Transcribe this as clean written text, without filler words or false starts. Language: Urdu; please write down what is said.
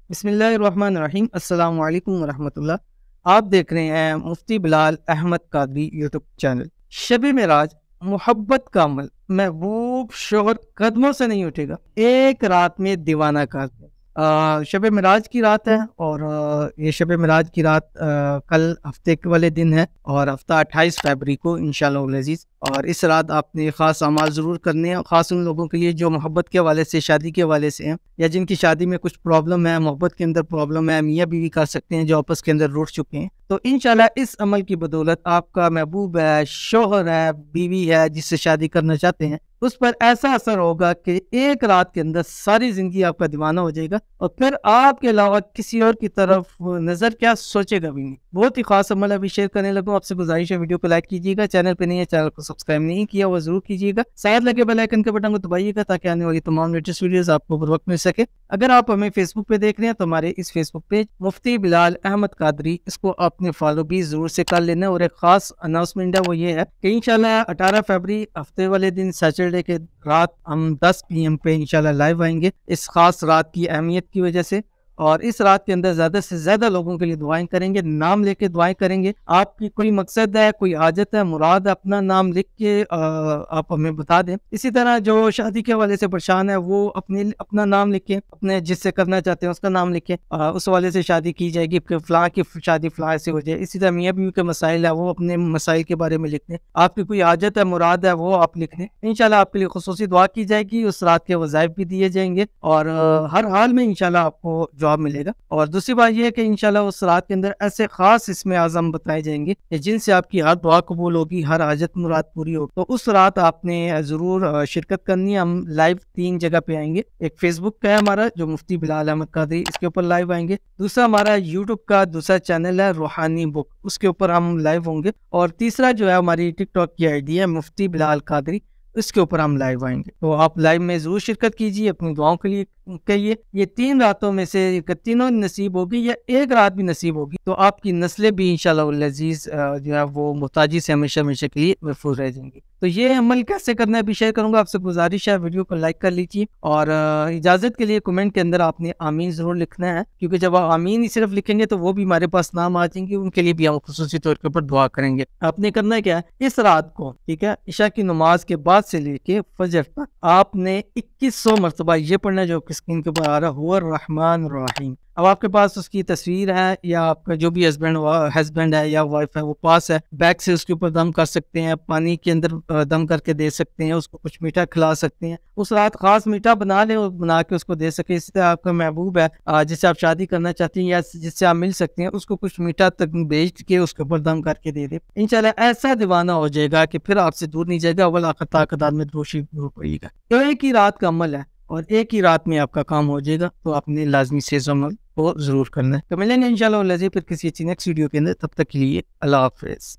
بسم اللہ الرحمن الرحیم۔ السلام علیکم ورحمۃ اللہ۔ آپ دیکھ رہے ہیں مفتی بلال احمد قادری یوٹیوب چینل۔ شب معراج محبت کا عمل، محبوب شوہر قدموں سے نہیں اٹھے گا، ایک رات میں دیوانہ کر دے۔ شب معراج کی رات ہے اور یہ شب معراج کی رات کل ہفتے والے دن ہے اور ہفتہ 28 فروری کو انشاءاللہ العزیز۔ اور اس رات آپ نے خاص اعمال ضرور کرنے ہیں، خاص ان لوگوں کے لیے جو محبت کے حوالے سے، شادی کے حوالے سے ہیں، یا جن کی شادی میں کچھ پرابلم ہے، محبت کے اندر پرابلم ہے، میاں بیوی کر سکتے ہیں جو آپس کے اندر روٹ چکے ہیں، تو انشاءاللہ اس عمل کی بدولت آپ کا محبوب ہے، شوہر ہے، بیوی ہے جس سے شادی کرنا چاہتے ہیں، اس پر ایسا اثر ہوگا کہ ایک رات کے اندر ساری زندگی آپ کا دیوانہ ہو جائے گا اور پھر آپ کے علاوہ کسی اور کی طرف نظر کیا سوچے گا بھی نہیں۔ بہت ہی خاص عمل ابھی شیئر کرنے لگوں، آپ سے گزارش ہے ویڈیو کو لائک کیجیے گا، چینل پہ نہیں ہے چینل کو سبسکرائب نہیں کیا وہ ضرور کیجیے گا، ساتھ لگے بیل آئیکن کے بٹن کو دبائیے گا تاکہ آنے والی تمام لیٹسٹ ویڈیوز آپ کو بر وقت مل سکے۔ اگر آپ ہمیں فیس بک پہ دیکھ رہے ہیں تو ہمارے اس فیس بک پیج مفتی بلال احمد قادری، اس کو آپ نے فالو بھی ضرور سے کر لینا۔ اور ایک خاص اناؤنسمنٹ ہے، وہ یہ ہے کہ انشاءاللہ 18 فروری ہفتے والے دن سیٹرڈے کے رات ہم 10 PM پہ انشاءاللہ لائیو آئیں گے اس خاص رات کی اہمیت کی وجہ سے، اور اس رات کے اندر زیادہ سے زیادہ لوگوں کے لیے دعائیں کریں گے، نام لے کے دعائیں کریں گے۔ آپ کی کوئی مقصد ہے، کوئی حاجت ہے، مراد، اپنا نام لکھ کے آپ ہمیں بتا دیں۔ اسی طرح جو شادی کے حوالے سے پریشان ہے وہ اپنا نام لکھیں، اپنے جس سے کرنا چاہتے ہیں اس کا نام لکھیں، اس حوالے سے شادی کی جائے گی کہ فلاں کی شادی فلاں سے ہو جائے۔ اسی طرح میاں بیوی کے مسائل ہے وہ اپنے مسائل کے بارے میں لکھ دیں، آپ کی کوئی حاجت ہے، مراد ہے، وہ آپ لکھ دیں، انشاءاللہ آپ کے لیے خصوصی دعا کی جائے گی، اس رات کے وظائف بھی دیے جائیں گے اور ہر حال میں انشاءاللہ آپ کو جواب ملے گا۔ اور دوسری بات یہ ہے کہ انشاءاللہ اس رات کے اندر ایسے خاص اسم اعظم بتائے جائیں گے کہ جن سے آپ کی ہر دعا قبول ہوگی، ہر حاجت مراد پوری ہوگی۔ تو اس رات آپ نے ضرور شرکت کرنی ہے۔ ہم لائیو 3 جگہ پہ آئیں گے، ایک فیس بک کا ہے ہمارا جو مفتی بلال احمد قادری، اس کے اوپر لائیو آئیں گے، دوسرا ہمارا یوٹیوب کا دوسرا چینل ہے روحانی بک، اس کے اوپر ہم لائیو ہوں گے، اور تیسرا جو ہے ہماری ٹک ٹاک کی آئی ڈی ہے مفتی بلال قادری، اس کے اوپر ہم لائیو آئیں گے۔ تو آپ لائیو میں ضرور شرکت کیجیے، اپنی دعاؤں کے لیے کہیے۔ یہ 3 راتوں میں سے تینوں نصیب ہوگی یا ایک رات بھی نصیب ہوگی تو آپ کی نسلیں بھی انشاءاللہ العزیز جو ہے وہ محتاجی سے ہمیشہ کے لیے محفوظ رہ جائیں گی۔ تو یہ عمل کیسے کرنا ہے بھی شیئر کروں گا، آپ سے گزارش ہے ویڈیو کو لائک کر لیجیے، اور اجازت کے لیے کمنٹ کے اندر آپ نے آمین ضرور لکھنا ہے، کیونکہ جب آپ آمین ہی صرف لکھیں گے تو وہ بھی ہمارے پاس نام آ جائیں گے، ان کے لیے بھی ہم خصوصی طور کے اوپر دعا کریں گے۔ آپ نے کرنا کیا ہے، اس رات کو ٹھیک ہے عشاء کی نماز کے بعد سے لے کے فجر تک آپ نے 2100 مرتبہ یہ پڑھنا ہے جو اسکرین کے اوپر آ رہا ہے، هو الرحمن الرحیم۔ اب آپ کے پاس اس کی تصویر ہے یا آپ کا جو بھی ہسبینڈ ہے یا وائف ہے وہ پاس ہے، بیک سے اس کے اوپر دم کر سکتے ہیں، پانی کے اندر دم کر کے دے سکتے ہیں، اس کو کچھ میٹھا کھلا سکتے ہیں، اس رات خاص میٹھا بنا لیں اور بنا کے اس کو دے سکیں۔ اسی طرح آپ کا محبوب ہے جس سے آپ شادی کرنا چاہتے ہیں یا جس سے آپ مل سکتے ہیں، اس کو کچھ میٹھا تک بیچ کے اس کے اوپر دم کر کے دے دیں، انشاءاللہ ایسا دیوانہ ہو جائے گا کہ پھر آپ سے دور نہیں جائے گا، اول آخر تا قدار میں دوشی ضرور پڑے گا۔ تو ایک ہی رات کا عمل ہے اور ایک ہی رات میں آپ کا کام ہو جائے گا، تو آپ نے لازمی سے اس عمل کو ضرور کرنا ہے۔ تو ملیں گے انشاءاللہ پھر کسی اچھی نیکسٹ ویڈیو کے اندر، تب تک کے لیے اللہ حافظ۔